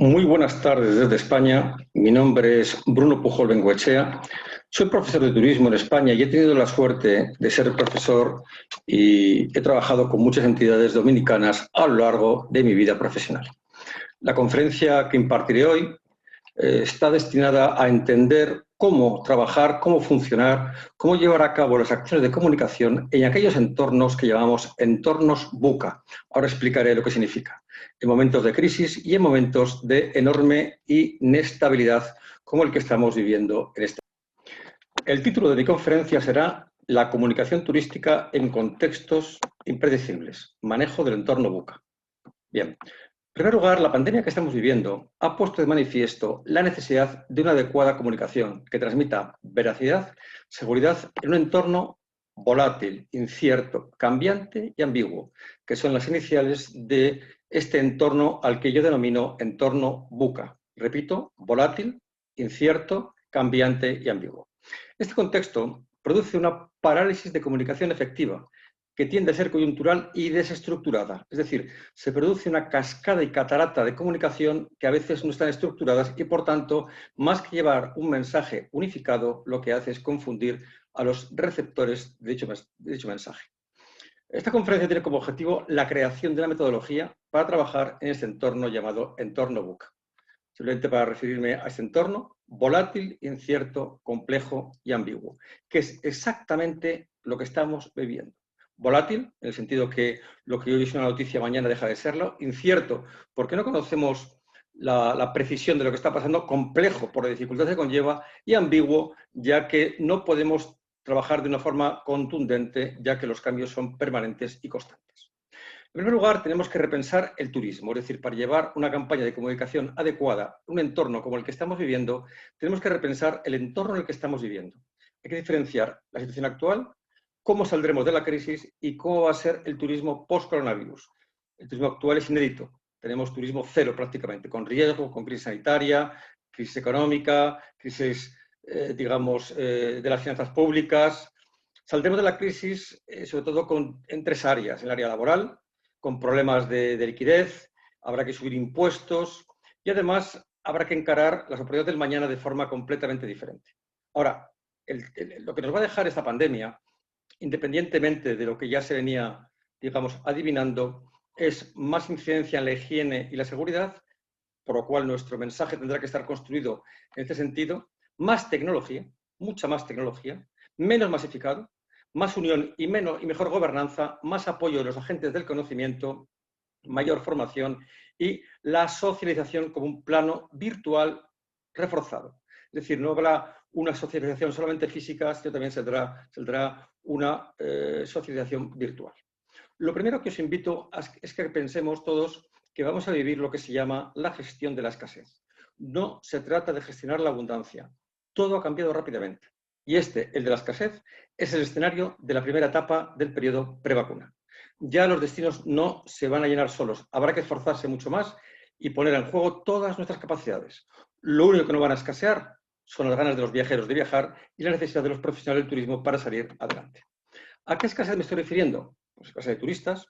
Muy buenas tardes desde España. Mi nombre es Bruno Pujol Bengoechea. Soy profesor de turismo en España y he tenido la suerte de ser profesor y he trabajado con muchas entidades dominicanas a lo largo de mi vida profesional. La conferencia que impartiré hoy está destinada a entender cómo trabajar, cómo funcionar, cómo llevar a cabo las acciones de comunicación en aquellos entornos que llamamos entornos VUCA. Ahora explicaré lo que significa. En momentos de crisis y en momentos de enorme inestabilidad como el que estamos viviendo en este momento. El título de mi conferencia será La comunicación turística en contextos impredecibles, manejo del entorno VUCA. Bien, en primer lugar, la pandemia que estamos viviendo ha puesto de manifiesto la necesidad de una adecuada comunicación que transmita veracidad, seguridad en un entorno volátil, incierto, cambiante y ambiguo, que son las iniciales de este entorno al que yo denomino entorno VUCA. Repito, volátil, incierto, cambiante y ambiguo. Este contexto produce una parálisis de comunicación efectiva, que tiende a ser coyuntural y desestructurada. Es decir, se produce una cascada y catarata de comunicación que a veces no están estructuradas y, por tanto, más que llevar un mensaje unificado, lo que hace es confundir a los receptores de dicho mensaje. Esta conferencia tiene como objetivo la creación de una metodología para trabajar en este entorno llamado entorno VUCA. Simplemente para referirme a este entorno volátil, incierto, complejo y ambiguo, que es exactamente lo que estamos viviendo. Volátil, en el sentido que lo que hoy es una noticia mañana deja de serlo. Incierto, porque no conocemos la precisión de lo que está pasando. Complejo, por la dificultad que conlleva. Y ambiguo, ya que no podemos trabajar de una forma contundente, ya que los cambios son permanentes y constantes. En primer lugar, tenemos que repensar el turismo, es decir, para llevar una campaña de comunicación adecuada, un entorno como el que estamos viviendo, tenemos que repensar el entorno en el que estamos viviendo. Hay que diferenciar la situación actual, cómo saldremos de la crisis y cómo va a ser el turismo post-coronavirus. El turismo actual es inédito. Tenemos turismo cero prácticamente, con riesgo, con crisis sanitaria, crisis económica, crisis, de las finanzas públicas. Saldremos de la crisis, sobre todo en tres áreas. En el área laboral, con problemas de liquidez, habrá que subir impuestos y además habrá que encarar las oportunidades del mañana de forma completamente diferente. Ahora, lo que nos va a dejar esta pandemia, independientemente de lo que ya se venía, digamos, adivinando, es más incidencia en la higiene y la seguridad, por lo cual nuestro mensaje tendrá que estar construido en este sentido, más tecnología, mucha más tecnología, menos masificado, más unión y mejor gobernanza, más apoyo de los agentes del conocimiento, mayor formación y la socialización como un plano virtual reforzado. Es decir, no habrá una socialización solamente física, sino también saldrá una socialización virtual. Lo primero que os invito es que pensemos todos que vamos a vivir lo que se llama la gestión de la escasez. No se trata de gestionar la abundancia. Todo ha cambiado rápidamente. Y el de la escasez, es el escenario de la primera etapa del periodo prevacuna. Ya los destinos no se van a llenar solos. Habrá que esforzarse mucho más y poner en juego todas nuestras capacidades. Lo único que no van a escasear son las ganas de los viajeros de viajar y la necesidad de los profesionales del turismo para salir adelante. ¿A qué escasez me estoy refiriendo? Pues escasez de turistas,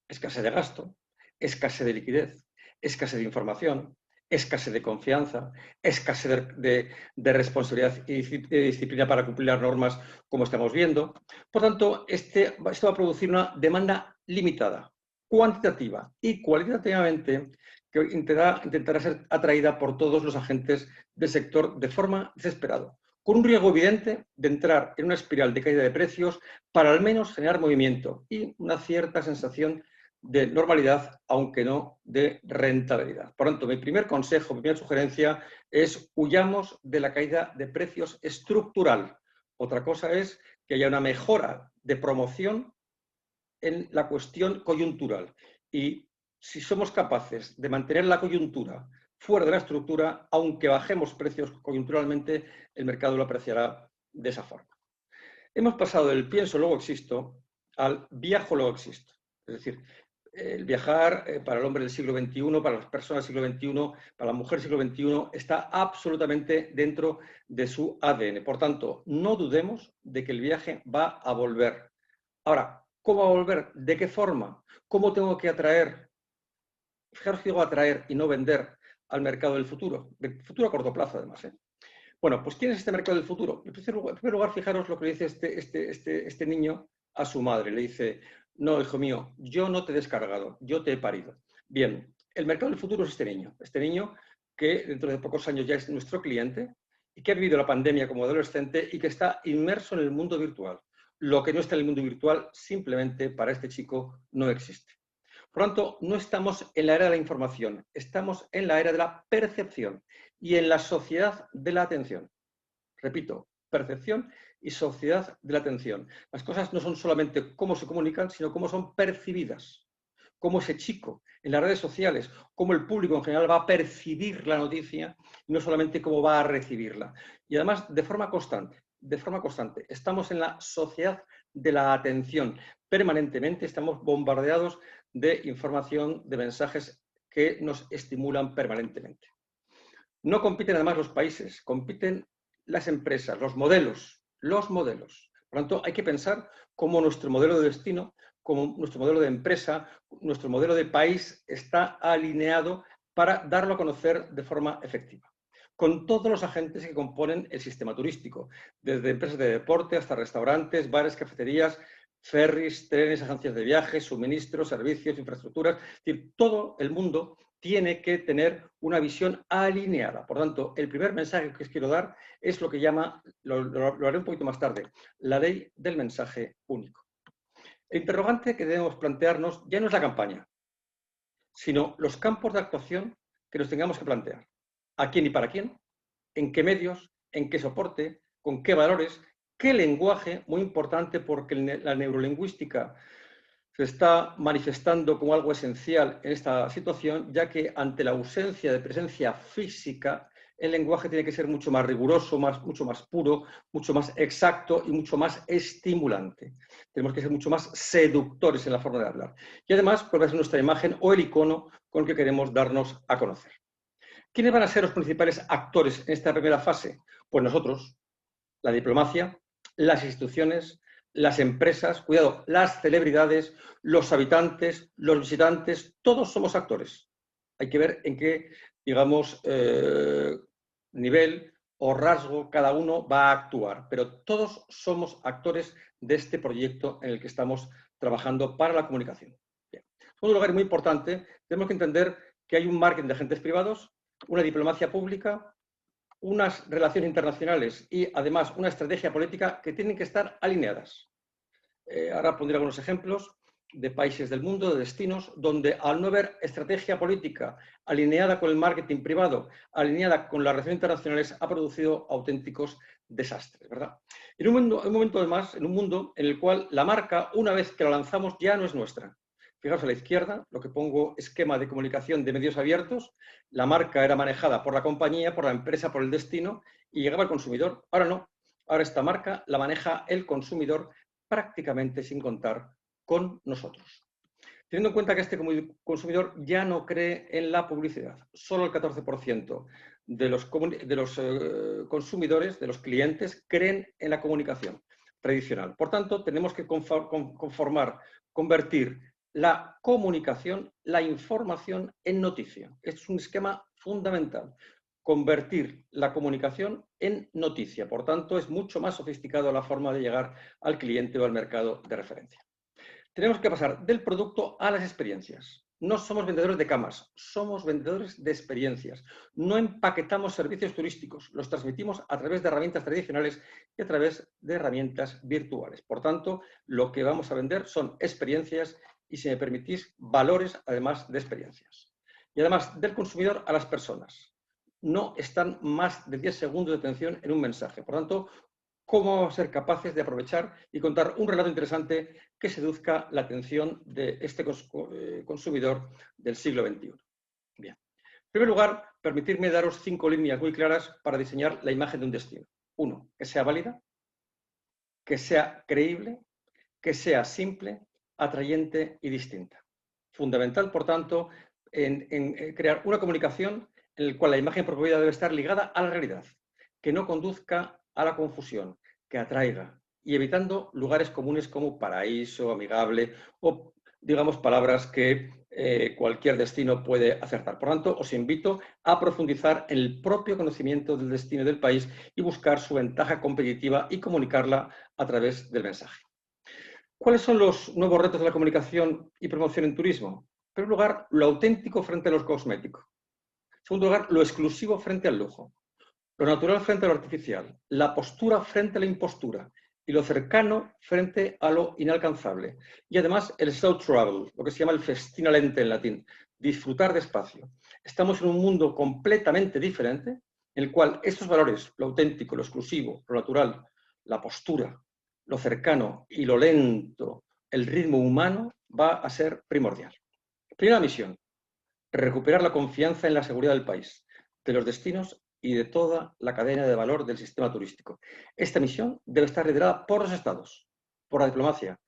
escasez de gasto, escasez de liquidez, escasez de información, escasez de confianza, escasez de responsabilidad y disciplina para cumplir las normas como estamos viendo. Por tanto, esto va a producir una demanda limitada, cuantitativa y cualitativamente, que intentará ser atraída por todos los agentes del sector de forma desesperada, con un riesgo evidente de entrar en una espiral de caída de precios para al menos generar movimiento y una cierta sensación de normalidad, aunque no de rentabilidad. Por tanto, mi primer consejo, mi primera sugerencia es huyamos de la caída de precios estructural. Otra cosa es que haya una mejora de promoción en la cuestión coyuntural. Y si somos capaces de mantener la coyuntura fuera de la estructura, aunque bajemos precios coyunturalmente, el mercado lo apreciará de esa forma. Hemos pasado del pienso, luego existo, al viajo, luego existo. Es decir, el viajar para el hombre del siglo XXI, para las personas del siglo XXI, para la mujer del siglo XXI, está absolutamente dentro de su ADN. Por tanto, no dudemos de que el viaje va a volver. Ahora, ¿cómo va a volver? ¿De qué forma? ¿Cómo tengo que atraer? Fijaros que digo atraer y no vender al mercado del futuro a corto plazo además. Bueno, pues ¿quién es este mercado del futuro? En primer lugar, fijaros lo que le dice este niño a su madre. Le dice, no, hijo mío, yo no te he descargado, yo te he parido. Bien, el mercado del futuro es este niño que dentro de pocos años ya es nuestro cliente y que ha vivido la pandemia como adolescente y que está inmerso en el mundo virtual. Lo que no está en el mundo virtual simplemente para este chico no existe. Por lo tanto, no estamos en la era de la información, estamos en la era de la percepción y en la sociedad de la atención. Repito, percepción y sociedad de la atención. Las cosas no son solamente cómo se comunican, sino cómo son percibidas. Cómo ese chico en las redes sociales, cómo el público en general va a percibir la noticia y no solamente cómo va a recibirla. Y además, de forma constante. Estamos en la sociedad de la atención. Permanentemente estamos bombardeados de información, de mensajes que nos estimulan permanentemente. No compiten además los países, compiten las empresas, los modelos. Por lo tanto, hay que pensar cómo nuestro modelo de destino, cómo nuestro modelo de empresa, nuestro modelo de país está alineado para darlo a conocer de forma efectiva, con todos los agentes que componen el sistema turístico, desde empresas de deporte hasta restaurantes, bares, cafeterías, ferries, trenes, agencias de viajes, suministros, servicios, infraestructuras. Es decir, todo el mundo tiene que tener una visión alineada. Por tanto, el primer mensaje que os quiero dar es lo que llama, lo haré un poquito más tarde, la ley del mensaje único. El interrogante que debemos plantearnos ya no es la campaña, sino los campos de actuación que nos tengamos que plantear. ¿A quién y para quién? ¿En qué medios? ¿En qué soporte? ¿Con qué valores? ¿Qué lenguaje? Muy importante porque la neurolingüística se está manifestando como algo esencial en esta situación, ya que ante la ausencia de presencia física, el lenguaje tiene que ser mucho más riguroso, mucho más puro, mucho más exacto y mucho más estimulante. Tenemos que ser mucho más seductores en la forma de hablar. Y además, cuál va a ser nuestra imagen o el icono con el que queremos darnos a conocer. ¿Quiénes van a ser los principales actores en esta primera fase? Pues nosotros, la diplomacia, las instituciones, las empresas, cuidado, las celebridades, los habitantes, los visitantes, todos somos actores. Hay que ver en qué, digamos, nivel o rasgo cada uno va a actuar, pero todos somos actores de este proyecto en el que estamos trabajando para la comunicación. Bien. En segundo lugar, y muy importante, tenemos que entender que hay un marketing de agentes privados, una diplomacia pública, unas relaciones internacionales y además una estrategia política que tienen que estar alineadas. Ahora pondré algunos ejemplos de países del mundo, de destinos, donde al no haber estrategia política alineada con el marketing privado, alineada con las relaciones internacionales, ha producido auténticos desastres, ¿verdad? En un momento además, en un mundo en el cual la marca, una vez que la lanzamos, ya no es nuestra. Fijaos a la izquierda, lo que pongo esquema de comunicación de medios abiertos. La marca era manejada por la compañía, por la empresa, por el destino y llegaba al consumidor. Ahora no. Ahora esta marca la maneja el consumidor prácticamente sin contar con nosotros. Teniendo en cuenta que este consumidor ya no cree en la publicidad. Solo el 14% de los consumidores, de los clientes, creen en la comunicación tradicional. Por tanto, tenemos que convertir la comunicación, la información en noticia. Esto es un esquema fundamental. Convertir la comunicación en noticia. Por tanto, es mucho más sofisticado la forma de llegar al cliente o al mercado de referencia. Tenemos que pasar del producto a las experiencias. No somos vendedores de camas, somos vendedores de experiencias. No empaquetamos servicios turísticos, los transmitimos a través de herramientas tradicionales y a través de herramientas virtuales. Por tanto, lo que vamos a vender son experiencias y, si me permitís, valores además de experiencias. Y además, del consumidor a las personas. No están más de 10 segundos de atención en un mensaje. Por tanto, ¿cómo vamos a ser capaces de aprovechar y contar un relato interesante que seduzca la atención de este consumidor del siglo XXI? Bien. En primer lugar, permitirme daros 5 líneas muy claras para diseñar la imagen de un destino. 1, que sea válida, que sea creíble, que sea simple, atrayente y distinta. Fundamental, por tanto, en crear una comunicación en la cual la imagen promovida debe estar ligada a la realidad, que no conduzca a la confusión, que atraiga y evitando lugares comunes como paraíso, amigable o, digamos, palabras que cualquier destino puede acertar. Por tanto, os invito a profundizar en el propio conocimiento del destino del país y buscar su ventaja competitiva y comunicarla a través del mensaje. ¿Cuáles son los nuevos retos de la comunicación y promoción en turismo? En primer lugar, lo auténtico frente a lo cosmético. En segundo lugar, lo exclusivo frente al lujo. Lo natural frente a lo artificial. La postura frente a la impostura. Y lo cercano frente a lo inalcanzable. Y además el slow travel, lo que se llama el festina lente en latín. Disfrutar despacio. Estamos en un mundo completamente diferente en el cual estos valores, lo auténtico, lo exclusivo, lo natural, la postura, lo cercano y lo lento, el ritmo humano, va a ser primordial. Primera misión, recuperar la confianza en la seguridad del país, de los destinos y de toda la cadena de valor del sistema turístico. Esta misión debe estar liderada por los estados, por la diplomacia,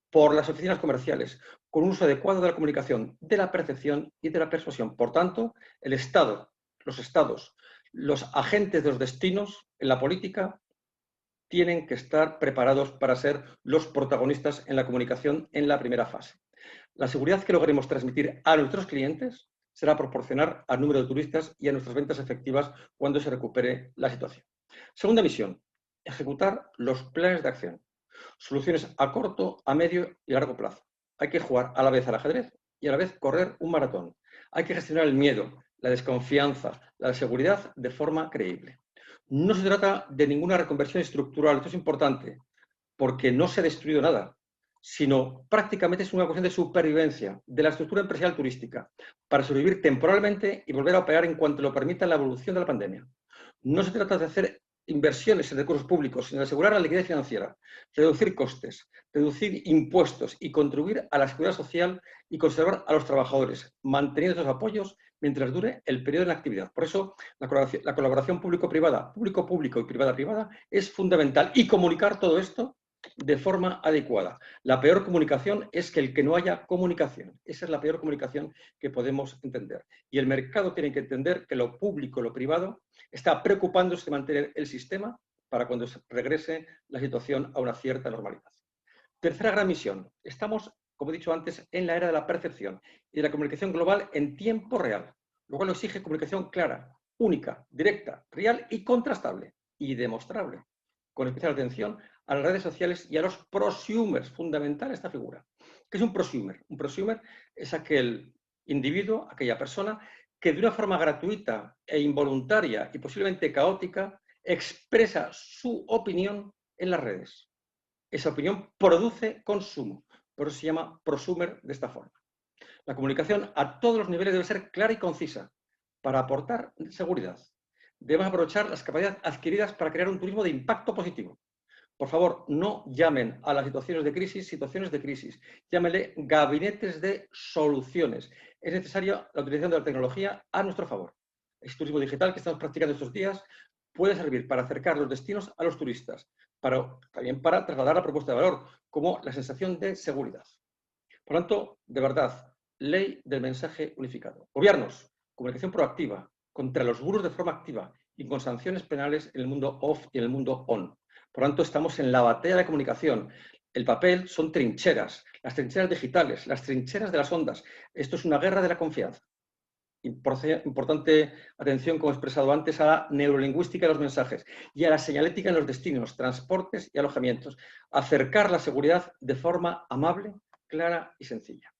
por las oficinas comerciales, con un uso adecuado de la comunicación, de la percepción y de la persuasión. Por tanto, el Estado, los estados, los agentes de los destinos en la política tienen que estar preparados para ser los protagonistas en la comunicación en la primera fase. La seguridad que logremos transmitir a nuestros clientes será proporcional al número de turistas y a nuestras ventas efectivas cuando se recupere la situación. Segunda misión, ejecutar los planes de acción. Soluciones a corto, a medio y largo plazo. Hay que jugar a la vez al ajedrez y a la vez correr un maratón. Hay que gestionar el miedo, la desconfianza, la seguridad de forma creíble. No se trata de ninguna reconversión estructural, esto es importante, porque no se ha destruido nada, sino prácticamente es una cuestión de supervivencia de la estructura empresarial turística para sobrevivir temporalmente y volver a operar en cuanto lo permita la evolución de la pandemia. No se trata de hacer inversiones en recursos públicos, sino de asegurar la liquidez financiera, reducir costes, reducir impuestos y contribuir a la seguridad social y conservar a los trabajadores, manteniendo esos apoyos mientras dure el periodo de la actividad. Por eso, la colaboración público-privada, público-público y privada-privada es fundamental y comunicar todo esto de forma adecuada. La peor comunicación es que el que no haya comunicación. Esa es la peor comunicación que podemos entender. Y el mercado tiene que entender que lo público, lo privado, está preocupándose de mantener el sistema para cuando regrese la situación a una cierta normalidad. Tercera gran misión. Estamos, como he dicho antes, en la era de la percepción y de la comunicación global en tiempo real, lo cual exige comunicación clara, única, directa, real y contrastable y demostrable, con especial atención a las redes sociales y a los prosumers, fundamental esta figura. ¿Qué es un prosumer? Un prosumer es aquel individuo, aquella persona que de una forma gratuita e involuntaria y posiblemente caótica expresa su opinión en las redes. Esa opinión produce consumo, por eso se llama prosumer de esta forma. La comunicación a todos los niveles debe ser clara y concisa para aportar seguridad. Debemos aprovechar las capacidades adquiridas para crear un turismo de impacto positivo. Por favor, no llamen a las situaciones de crisis. Llámenle gabinetes de soluciones. Es necesaria la utilización de la tecnología a nuestro favor. El turismo digital que estamos practicando estos días puede servir para acercar los destinos a los turistas, también para trasladar la propuesta de valor, como la sensación de seguridad. Por lo tanto, de verdad, ley del mensaje unificado. Gobiernos, comunicación proactiva, contra los gurús de forma activa y con sanciones penales en el mundo off y en el mundo on. Por lo tanto, estamos en la batalla de la comunicación. El papel son trincheras, las trincheras digitales, las trincheras de las ondas. Esto es una guerra de la confianza. Importante atención, como he expresado antes, a la neurolingüística de los mensajes y a la señalética en los destinos, transportes y alojamientos. Acercar la seguridad de forma amable, clara y sencilla.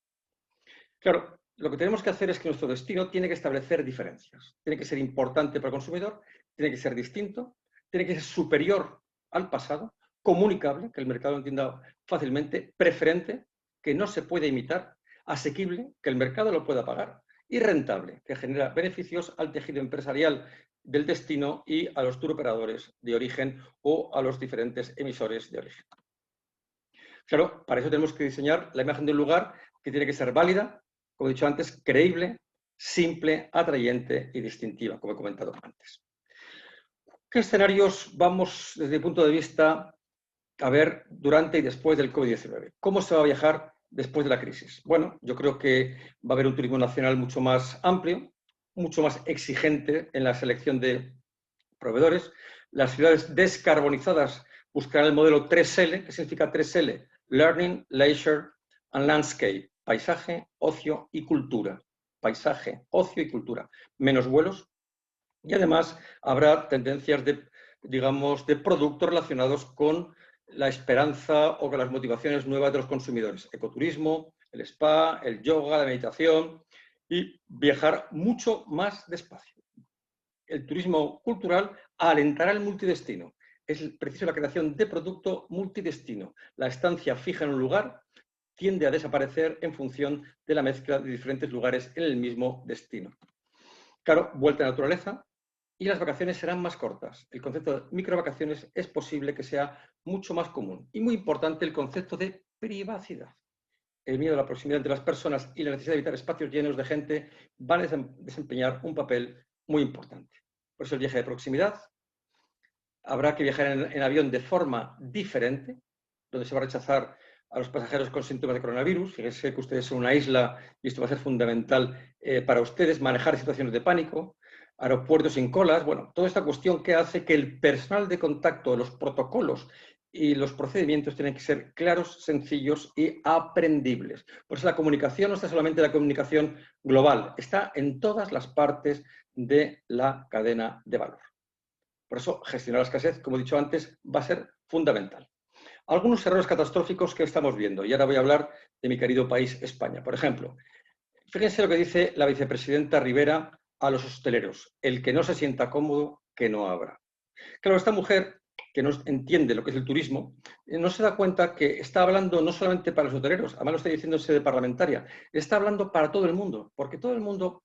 Claro, lo que tenemos que hacer es que nuestro destino tiene que establecer diferencias. Tiene que ser importante para el consumidor, tiene que ser distinto, tiene que ser superior al pasado, comunicable, que el mercado entienda fácilmente, preferente, que no se puede imitar, asequible, que el mercado lo pueda pagar, y rentable, que genera beneficios al tejido empresarial del destino y a los turoperadores de origen o a los diferentes emisores de origen. Claro, para eso tenemos que diseñar la imagen de un lugar que tiene que ser válida, como he dicho antes, creíble, simple, atrayente y distintiva, como he comentado antes. ¿Qué escenarios vamos, desde mi punto de vista, a ver durante y después del COVID-19? ¿Cómo se va a viajar después de la crisis? Bueno, yo creo que va a haber un turismo nacional mucho más amplio, mucho más exigente en la selección de proveedores. Las ciudades descarbonizadas buscarán el modelo 3L. ¿Qué significa 3L? Learning, Leisure and Landscape. paisaje, ocio y cultura. Paisaje, ocio y cultura. Menos vuelos y además habrá tendencias de, digamos, de productos relacionados con la esperanza o con las motivaciones nuevas de los consumidores. Ecoturismo, el spa, el yoga, la meditación y viajar mucho más despacio. El turismo cultural alentará el multidestino. Es preciso la creación de producto multidestino. La estancia fija en un lugar tiende a desaparecer en función de la mezcla de diferentes lugares en el mismo destino. Claro, vuelta a la naturaleza y las vacaciones serán más cortas. El concepto de microvacaciones es posible que sea mucho más común. Y muy importante el concepto de privacidad. El miedo a la proximidad entre las personas y la necesidad de evitar espacios llenos de gente van a desempeñar un papel muy importante. Por eso el viaje de proximidad, habrá que viajar en avión de forma diferente, donde se va a rechazar a los pasajeros con síntomas de coronavirus. Fíjense que ustedes son una isla y esto va a ser fundamental para ustedes, manejar situaciones de pánico, aeropuertos sin colas, bueno, toda esta cuestión que hace que el personal de contacto, los protocolos y los procedimientos tienen que ser claros, sencillos y aprendibles. Por eso la comunicación no está solamente en la comunicación global, está en todas las partes de la cadena de valor. Por eso gestionar la escasez, como he dicho antes, va a ser fundamental. Algunos errores catastróficos que estamos viendo, y ahora voy a hablar de mi querido país, España. Por ejemplo, fíjense lo que dice la vicepresidenta Rivera a los hosteleros: el que no se sienta cómodo, que no abra. Claro, esta mujer, que no entiende lo que es el turismo, no se da cuenta que está hablando no solamente para los hoteleros, además lo está diciendo en sede parlamentaria, está hablando para todo el mundo, porque todo el mundo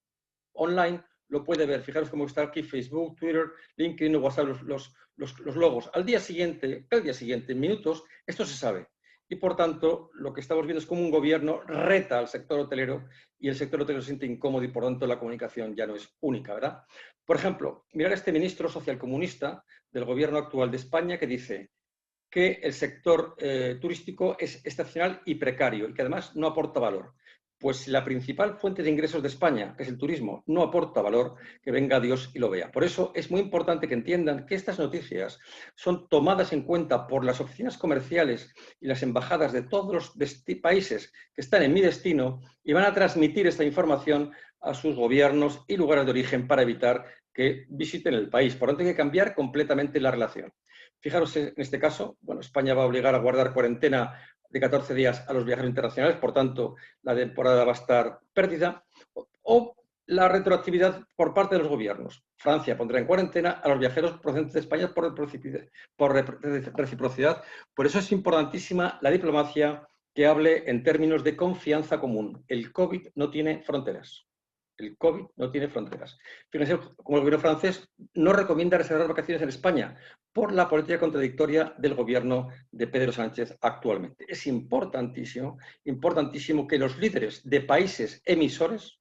online lo puede ver. Fijaros cómo está aquí Facebook, Twitter, LinkedIn, WhatsApp, los logos. Al día siguiente, en minutos, esto se sabe. Y por tanto, lo que estamos viendo es cómo un gobierno reta al sector hotelero y el sector hotelero se siente incómodo y por tanto la comunicación ya no es única, ¿verdad? Por ejemplo, mirar a este ministro socialcomunista del gobierno actual de España que dice que el sector turístico es estacional y precario y que además no aporta valor. Pues la principal fuente de ingresos de España, que es el turismo, no aporta valor, que venga Dios y lo vea. Por eso es muy importante que entiendan que estas noticias son tomadas en cuenta por las oficinas comerciales y las embajadas de todos los países que están en mi destino y van a transmitir esta información a sus gobiernos y lugares de origen para evitar que visiten el país. Por lo tanto, hay que cambiar completamente la relación. Fijaros en este caso, bueno, España va a obligar a guardar cuarentena de 14 días a los viajeros internacionales, por tanto, la temporada va a estar perdida, o la retroactividad por parte de los gobiernos. Francia pondrá en cuarentena a los viajeros procedentes de España por reciprocidad. Por eso es importantísima la diplomacia que hable en términos de confianza común. El COVID no tiene fronteras. El COVID no tiene fronteras. Fíjense como el gobierno francés no recomienda reservar vacaciones en España por la política contradictoria del gobierno de Pedro Sánchez actualmente. Es importantísimo, importantísimo que los líderes de países emisores,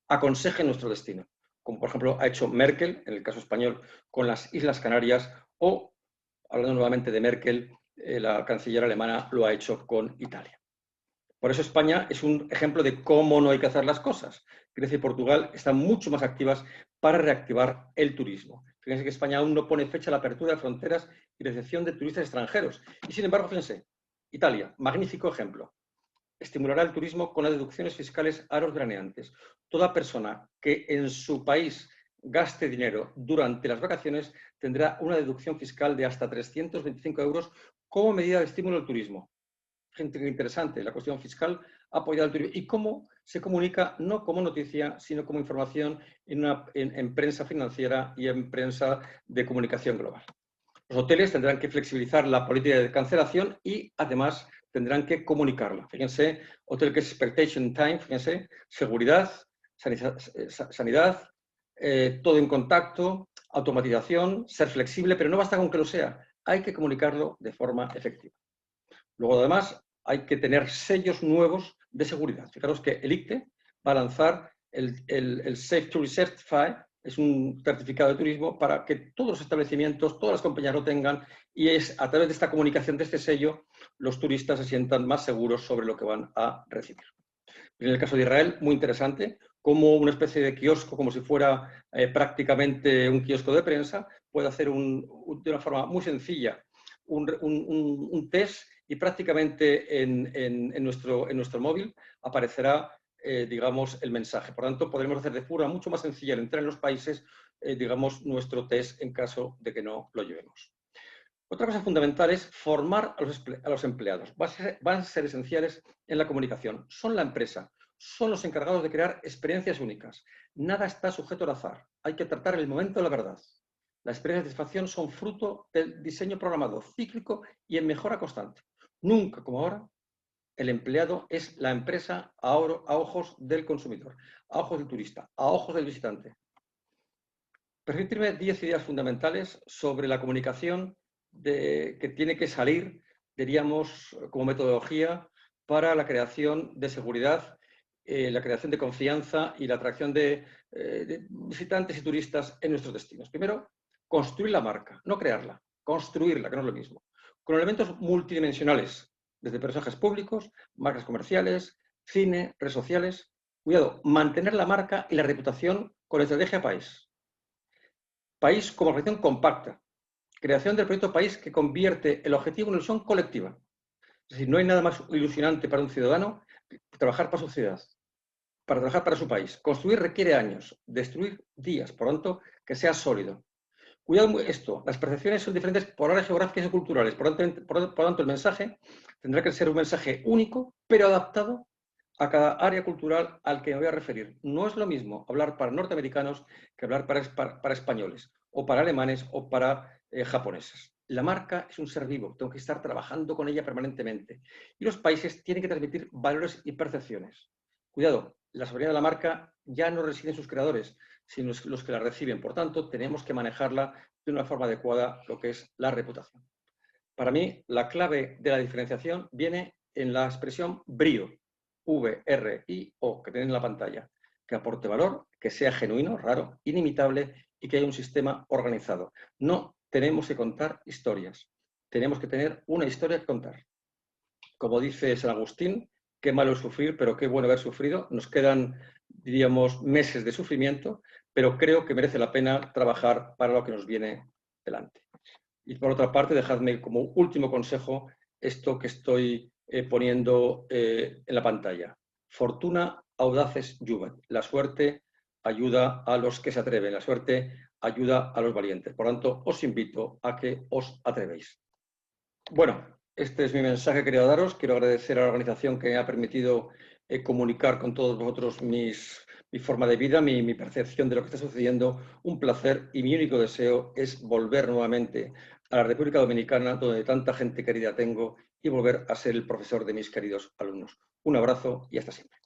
aconsejen nuestro destino, como por ejemplo ha hecho Merkel, en el caso español, con las Islas Canarias, o, hablando nuevamente de Merkel, la canciller alemana lo ha hecho con Italia. Por eso España es un ejemplo de cómo no hay que hacer las cosas. Grecia y Portugal están mucho más activas para reactivar el turismo. Fíjense que España aún no pone fecha a la apertura de fronteras y recepción de turistas extranjeros. Y sin embargo, fíjense, Italia, magnífico ejemplo. Estimulará el turismo con las deducciones fiscales a los graneantes. Toda persona que en su país gaste dinero durante las vacaciones tendrá una deducción fiscal de hasta 325 euros como medida de estímulo al turismo. Gente interesante, la cuestión fiscal apoyada al turismo y cómo se comunica no como noticia, sino como información en prensa financiera y en prensa de comunicación global. Los hoteles tendrán que flexibilizar la política de cancelación y además tendrán que comunicarla. Fíjense, Hotel que es Expectation Time, fíjense, seguridad, sanidad, todo en contacto, automatización, ser flexible, pero no basta con que lo sea, hay que comunicarlo de forma efectiva. Luego, además, hay que tener sellos nuevos de seguridad. Fijaros que el ICTE va a lanzar el Safe Tourist Certificate, es un certificado de turismo para que todos los establecimientos, todas las compañías lo tengan y es a través de esta comunicación, de este sello, los turistas se sientan más seguros sobre lo que van a recibir. En el caso de Israel, muy interesante, como una especie de kiosco, como si fuera prácticamente un kiosco de prensa, puede hacer de una forma muy sencilla un test y prácticamente en nuestro móvil aparecerá, digamos, el mensaje. Por tanto, podremos hacer de forma mucho más sencilla al entrar en los países, digamos, nuestro test en caso de que no lo llevemos. Otra cosa fundamental es formar a los empleados. Van a ser esenciales en la comunicación. Son la empresa, son los encargados de crear experiencias únicas. Nada está sujeto al azar. Hay que tratar el momento de la verdad. Las experiencias de satisfacción son fruto del diseño programado, cíclico y en mejora constante. Nunca, como ahora, el empleado es la empresa a ojos del consumidor, a ojos del turista, a ojos del visitante. Permitirme 10 ideas fundamentales sobre la comunicación que tiene que salir, diríamos, como metodología para la creación de seguridad, la creación de confianza y la atracción de visitantes y turistas en nuestros destinos. Primero, construir la marca, no crearla, construirla, que no es lo mismo, con elementos multidimensionales, desde personajes públicos, marcas comerciales, cine, redes sociales. Cuidado, mantener la marca y la reputación con estrategia país. País como organización compacta. Creación del proyecto país que convierte el objetivo en ilusión colectiva. Es decir, no hay nada más ilusionante para un ciudadano que trabajar para su ciudad, para trabajar para su país. Construir requiere años, destruir días, por lo tanto, que sea sólido. Cuidado esto, las percepciones son diferentes por áreas geográficas y culturales, por lo tanto el mensaje tendrá que ser un mensaje único, pero adaptado a cada área cultural al que me voy a referir. No es lo mismo hablar para norteamericanos que hablar para españoles, o para alemanes, o para japoneses. La marca es un ser vivo, tengo que estar trabajando con ella permanentemente. Y los países tienen que transmitir valores y percepciones. Cuidado, la soberanía de la marca ya no reside en sus creadores, sino los que la reciben. Por tanto, tenemos que manejarla de una forma adecuada, lo que es la reputación. Para mí, la clave de la diferenciación viene en la expresión brío, V-R-I-O, que tienen en la pantalla, que aporte valor, que sea genuino, raro, inimitable y que haya un sistema organizado. No tenemos que contar historias, tenemos que tener una historia que contar. Como dice San Agustín, qué malo es sufrir, pero qué bueno haber sufrido. Nos quedan, diríamos, meses de sufrimiento, pero creo que merece la pena trabajar para lo que nos viene delante. Y por otra parte, dejadme como último consejo esto que estoy poniendo en la pantalla. Fortuna audaces juvat. La suerte ayuda a los que se atreven, la suerte ayuda a los valientes. Por tanto, os invito a que os atrevéis. Bueno, este es mi mensaje que quería daros. Quiero agradecer a la organización que me ha permitido comunicar con todos vosotros mi forma de vida, mi percepción de lo que está sucediendo. Un placer y mi único deseo es volver nuevamente a la República Dominicana, donde tanta gente querida tengo, y volver a ser el profesor de mis queridos alumnos. Un abrazo y hasta siempre.